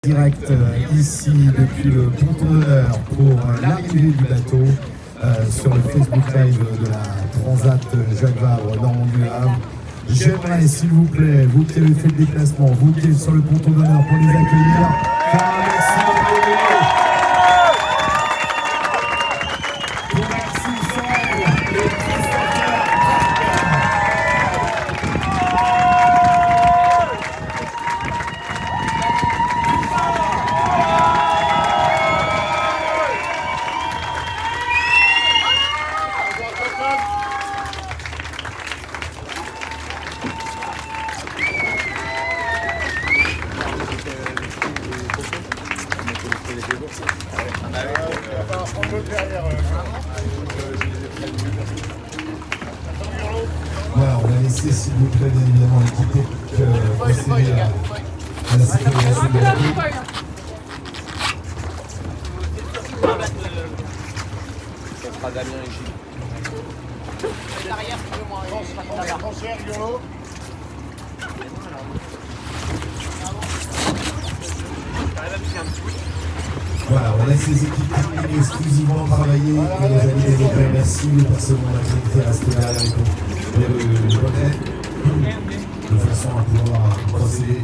Direct ici depuis le ponton d'honneur pour l'arrivée du bateau sur le Facebook Live de la Transat Jacques Vabre Normandie Le Havre. J'aimerais, s'il vous plaît, vous qui avez fait le déplacement, vous qui êtes sur le ponton d'honneur pour les accueillir, faire un merci de pour Maxime Sorel et voilà, on va laisser s'il vous plaît bien évidemment l'équipe procéder à la sécurisation de la route. Ça sera Damien et Gilles. L'arrière, plus ou moins. Transfert, Yolo. Voilà, on laisse les équipes techniques exclusivement travailler et nos amis des regrets. Merci, les personnes de la qualité restent derrière les relais de façon à pouvoir procéder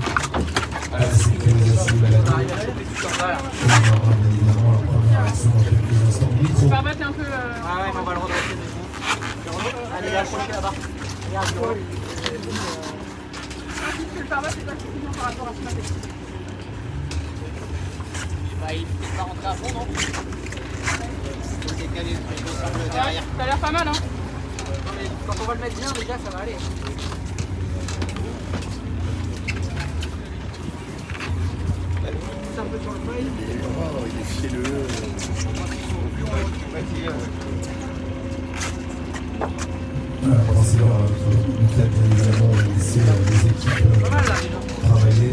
à la sécurisation de la route. On aura bien évidemment la première action dans quelques instants. Micro. Tu peux remettre un peu. Ah ouais, on va le redresser. Allez, accrochez là-bas. Regarde, Yolo. Le pare-bas, c'est pas suffisant par rapport à ce matin. Bah, il va rentrer à fond, non? Il faut décaler le derrière. Ça a l'air pas mal, hein? Non, mais quand on va le mettre bien, déjà, ça va aller. C'est un peu sur le feuille. Oh, il est fielleux. Voilà, pensez bien évidemment laisser les équipes travailler.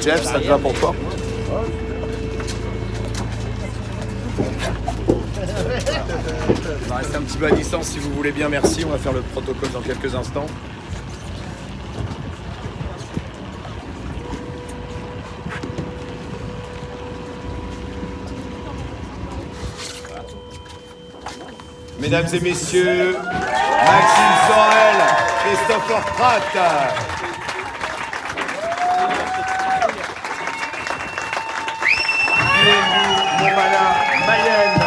Jeff, ça te va pour toi? On va rester un petit peu à distance si vous voulez bien, merci. On va faire le protocole dans quelques instants. Mesdames et messieurs, Maxime Sorel, Christopher Pratt. Momana Mayenne.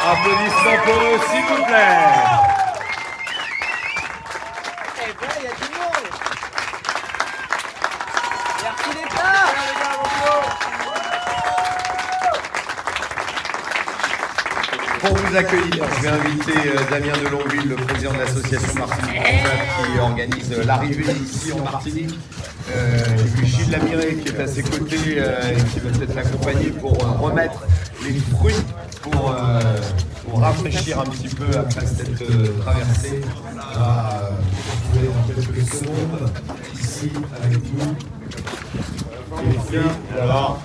Applaudissements pour eux, s'il vous plaît. Eh ben, il y a du monde. Merci d'être là. Pour vous accueillir, je vais inviter Damien de Longueville, le président de l'association Martinique qui organise l'arrivée ici en Martinique. J'ai vu Gilles Lamiré qui est à ses côtés et qui va peut-être l'accompagner pour remettre les fruits pour rafraîchir un petit peu après cette traversée. On va retrouver dans quelques secondes ici avec nous. Et les filles, voilà.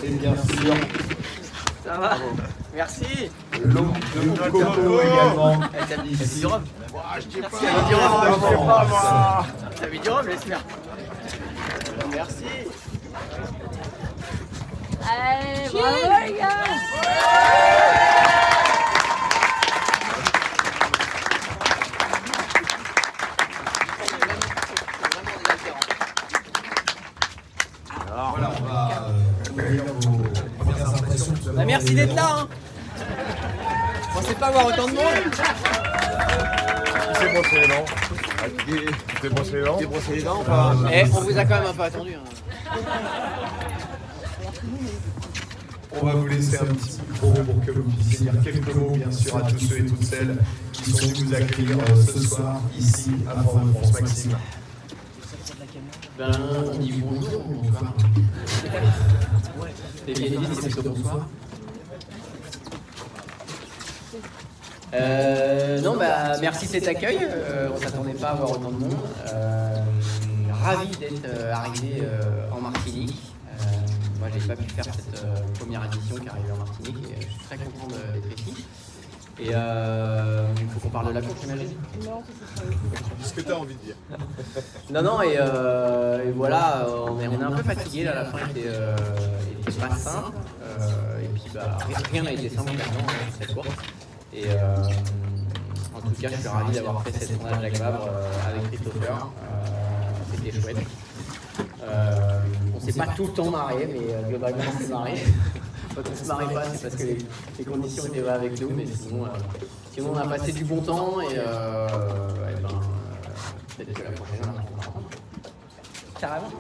Et bien sûr, Ça va? Merci. l'eau de coco également. T'as mis du rhum? Je dis pas, T'as mis du rhum? moi. T'as mis du rhum, j'espère. Merci. Allez, bravo les gars! voilà, on va recueillir vos premières impressions. Bah, merci d'être là. Hein. Je pensais pas avoir autant de monde. C'est brossé les dents. Tu t'es brossé les dents? T'es brossé les dents ou pas? Eh, on vous a quand même un peu attendu. Hein. On va vous laisser un petit micro pour que vous puissiez dire quelques mots, bien sûr, à tous ceux et toutes celles qui sont venus vous accueillir ce soir, ici, à Fort-de-France. Maxime. Ben, on dit bonjour, bonsoir. Les pianistes, c'est plutôt bonsoir. Non, bah merci de cet accueil. On s'attendait pas à avoir autant de monde. ravi d'être arrivé en Martinique. Moi, j'ai pas pu faire cette première édition qui est arrivée en Martinique et je suis très content d'être ici. Et il faut qu'on parle de la course, j'imagine. Ce que tu as envie de dire. Non, et voilà, on est un peu fatigué, là, la fin était pas simple. Et puis, rien n'a été simple maintenant cette course. Et en tout cas, je suis ravi d'avoir fait cette tournée de Jacques Vabre avec Christopher. C'était chouette. On s'est pas tout le temps marré, mais globalement on s'est marré. Quand on se marrait pas, c'est parce que les conditions étaient pas avec nous, mais sinon on a passé du bon temps et peut-être que la prochaine on en reprendra. Carrément.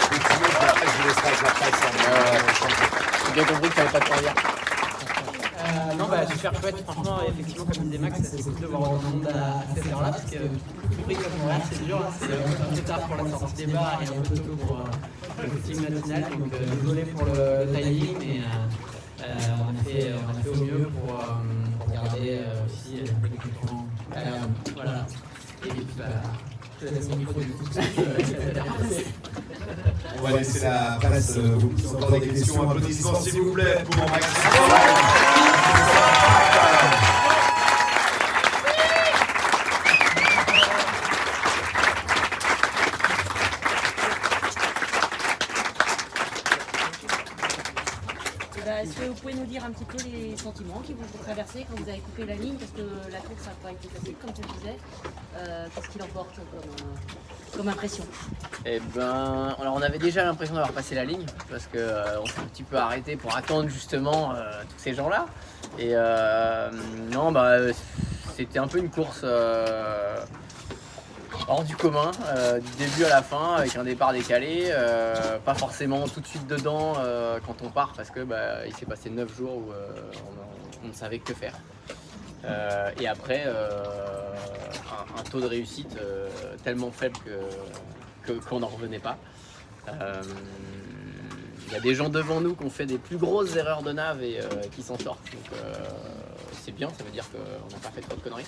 Je laisserai avec la presse. J'ai bien compris qu'il fallait pas te faire. Non, super chouette, franchement, effectivement, comme disait Max, c'est cool de voir autant de monde à cette heure-là, parce que courir comme Montréal, c'est dur, c'est un peu tard pour la sortie des bars et un peu tôt pour le footing matinal, donc désolé pour le timing, mais on a fait au mieux pour garder aussi les concurrents. Voilà. Et puis, je laisse mon micro du coup. On va laisser la presse vous poser encore des questions. Applaudissements s'il vous plaît pour Max. Est-ce que vous pouvez nous dire un petit peu les sentiments qui vous ont traversé quand vous avez coupé la ligne? Parce que la course n'a pas été facile, comme tu le disais. Qu'est-ce qu'il emporte comme impression? Alors on avait déjà l'impression d'avoir passé la ligne, parce qu'on s'est un petit peu arrêté pour attendre justement tous ces gens-là. Et c'était un peu une course hors du commun, du début à la fin, avec un départ décalé, pas forcément tout de suite dedans quand on part, parce que il s'est passé 9 jours où on ne savait que faire. Et après, un taux de réussite tellement faible qu'on n'en revenait pas. Il y a des gens devant nous qui ont fait des plus grosses erreurs de nav et qui s'en sortent. Donc c'est bien, ça veut dire qu'on n'a pas fait trop de conneries.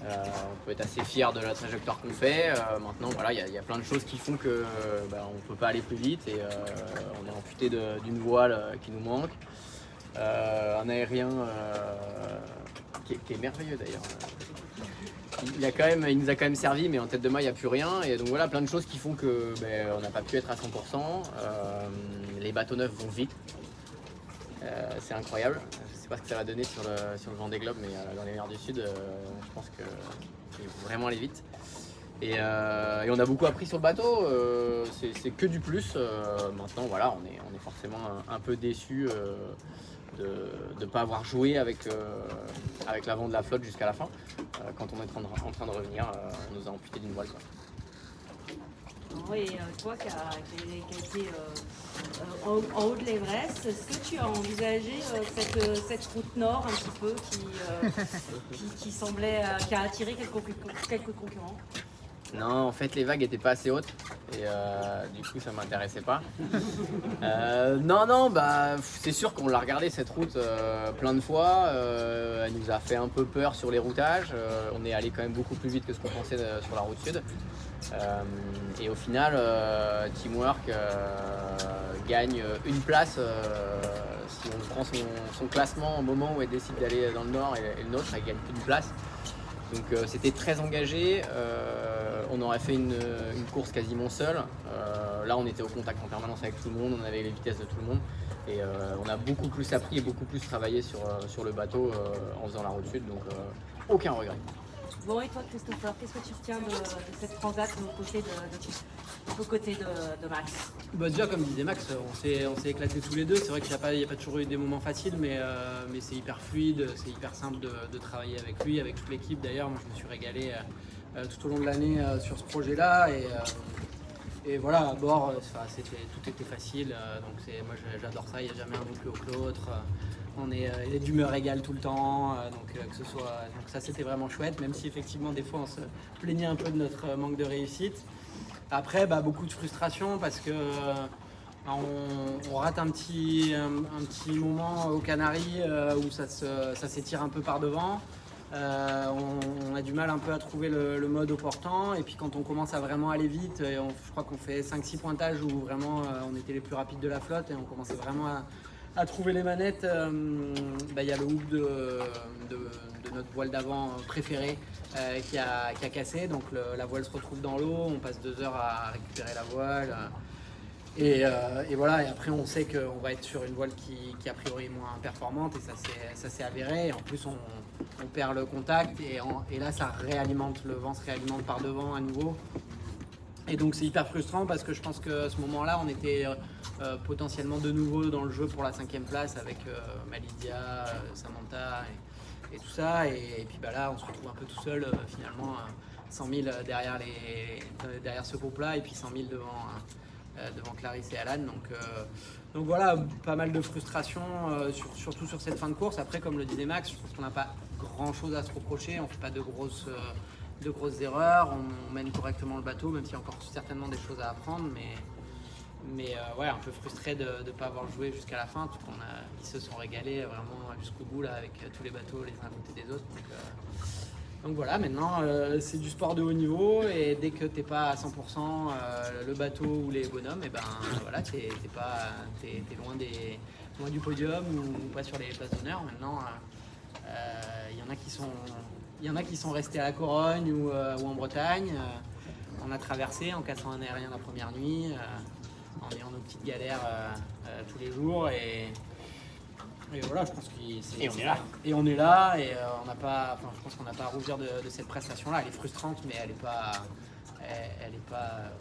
On peut être assez fier de la trajectoire qu'on fait. Maintenant, voilà, il y a plein de choses qui font que on ne peut pas aller plus vite et on est amputé d'une voile qui nous manque. Un aérien qui est merveilleux d'ailleurs. Il nous a quand même servi, mais en tête de mât il n'y a plus rien. Et donc voilà, plein de choses qui font que on n'a pas pu être à 100%. Les bateaux neufs vont vite. C'est incroyable. Je ne sais pas ce que ça va donner sur le Vendée Globe, mais dans les mers du Sud, je pense qu'il faut vraiment aller vite. Et on a beaucoup appris sur le bateau. C'est que du plus. Maintenant, voilà, on est forcément un peu déçus de ne pas avoir joué avec l'avant de la flotte jusqu'à la fin. Quand on est en train de revenir, on nous a amputé d'une voile. Et toi qui as été en haut de l'Everest, est-ce que tu as envisagé cette route nord un petit peu qui semblait, qui a attiré quelques concurrents? Non, en fait les vagues n'étaient pas assez hautes et du coup ça m'intéressait pas. C'est sûr qu'on l'a regardé cette route plein de fois, elle nous a fait un peu peur sur les routages, on est allé quand même beaucoup plus vite que ce qu'on pensait sur la route sud. Et au final, Teamwork gagne une place si on prend son classement au moment où elle décide d'aller dans le nord et le nôtre, elle gagne qu'une place. Donc c'était très engagé, on aurait fait une course quasiment seule. Là on était au contact en permanence avec tout le monde, on avait les vitesses de tout le monde et on a beaucoup plus appris et beaucoup plus travaillé sur le bateau en faisant la route sud, donc aucun regret. Bon, et toi Christopher, qu'est-ce que tu retiens de cette transat aux côtés de Max? Déjà comme disait Max, on s'est éclatés tous les deux. C'est vrai qu'il n'y a pas toujours eu des moments faciles, mais c'est hyper fluide, c'est hyper simple de travailler avec lui, avec toute l'équipe d'ailleurs. Moi je me suis régalé tout au long de l'année sur ce projet-là et voilà, à bord tout était facile, donc moi j'adore ça, il n'y a jamais un plus haut que l'autre. On est d'humeur égale tout le temps, donc ça c'était vraiment chouette, même si effectivement des fois on se plaignait un peu de notre manque de réussite. Après beaucoup de frustration parce que on rate un petit moment aux Canaries où ça s'étire un peu par devant. On a du mal un peu à trouver le mode au portant, et puis quand on commence à vraiment aller vite, je crois qu'on fait 5-6 pointages où vraiment on était les plus rapides de la flotte et on commençait vraiment à trouver les manettes. Il y a le hook de notre voile d'avant préférée qui a cassé, donc la voile se retrouve dans l'eau, on passe 2 heures à récupérer la voile. Et voilà, et après on sait qu'on va être sur une voile qui a priori est moins performante, et ça s'est avéré. Et en plus on perd le contact, et là ça réalimente, le vent se réalimente par devant à nouveau. Et donc c'est hyper frustrant parce que je pense qu'à ce moment-là on était potentiellement de nouveau dans le jeu pour la 5e place avec Malidia, Samantha et tout ça. Et puis là on se retrouve un peu tout seul finalement, 100 000 derrière ce groupe-là, et puis 100 000 devant Clarisse et Alan. Donc voilà, pas mal de frustration, surtout sur cette fin de course. Après, comme le disait Max, je pense qu'on n'a pas grand chose à se reprocher, on ne fait pas de grosses erreurs, on mène correctement le bateau, même s'il y a encore certainement des choses à apprendre, mais ouais, un peu frustré de ne pas avoir joué jusqu'à la fin, parce qu'ils se sont régalés vraiment jusqu'au bout là, avec tous les bateaux les uns à côté des autres. Donc voilà, maintenant c'est du sport de haut niveau, et dès que t'es pas à 100% le bateau ou les bonhommes, et ben voilà, t'es loin du podium ou pas sur les places d'honneur. Maintenant, il y en a qui sont restés à la Corogne ou en Bretagne. On a traversé en cassant un aérien la première nuit, en ayant nos petites galères tous les jours, et voilà, je pense Et on est là. Et on est là, et je pense qu'on n'a pas à rougir de cette prestation-là. Elle est frustrante, mais elle est pas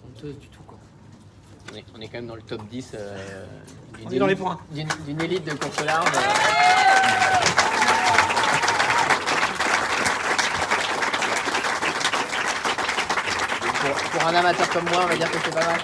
honteuse du tout, quoi. On est quand même dans le top 10 On est dans les points. D'une élite de course large. Pour un amateur comme moi, on va dire que c'est pas mal.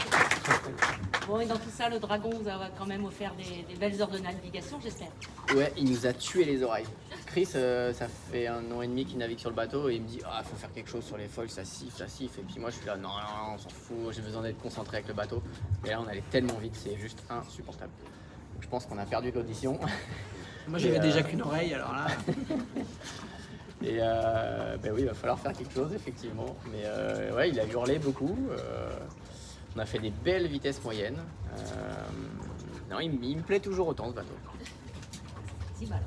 Bon, et dans tout ça, le Dragon vous a quand même offert des belles heures de navigation, j'espère. Ouais, il nous a tué les oreilles. Chris, ça fait 1 an et demi qu'il navigue sur le bateau, et il me dit faut faire quelque chose sur les foils, ça siffle. Et puis moi je suis là, non, on s'en fout, j'ai besoin d'être concentré avec le bateau. Et là on allait tellement vite, c'est juste insupportable. Donc, je pense qu'on a perdu l'audition. Moi j'avais déjà qu'une oreille, alors là. Et oui, il va falloir faire quelque chose, effectivement. Mais ouais, il a hurlé beaucoup. On a fait des belles vitesses moyennes. Non, il me plaît toujours autant, ce bateau. Si mal.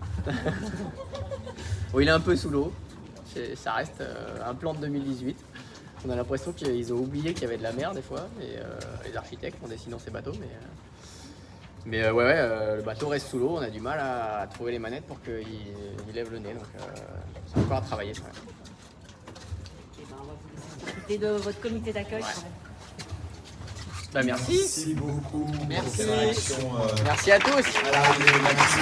Bon, il est un peu sous l'eau. Ça reste un plan de 2018. On a l'impression qu'ils ont oublié qu'il y avait de la mer des fois, les architectes en dessinant ces bateaux. Mais le bateau reste sous l'eau. On a du mal à trouver les manettes pour qu'il lève le nez. Donc c'est encore à travailler. Ouais. Et ben, on va vous profiter de votre comité d'accueil. Ouais. Quand même. Merci. Merci beaucoup. Merci. Pour cette réaction, Merci à tous. à l'arrivée. Merci.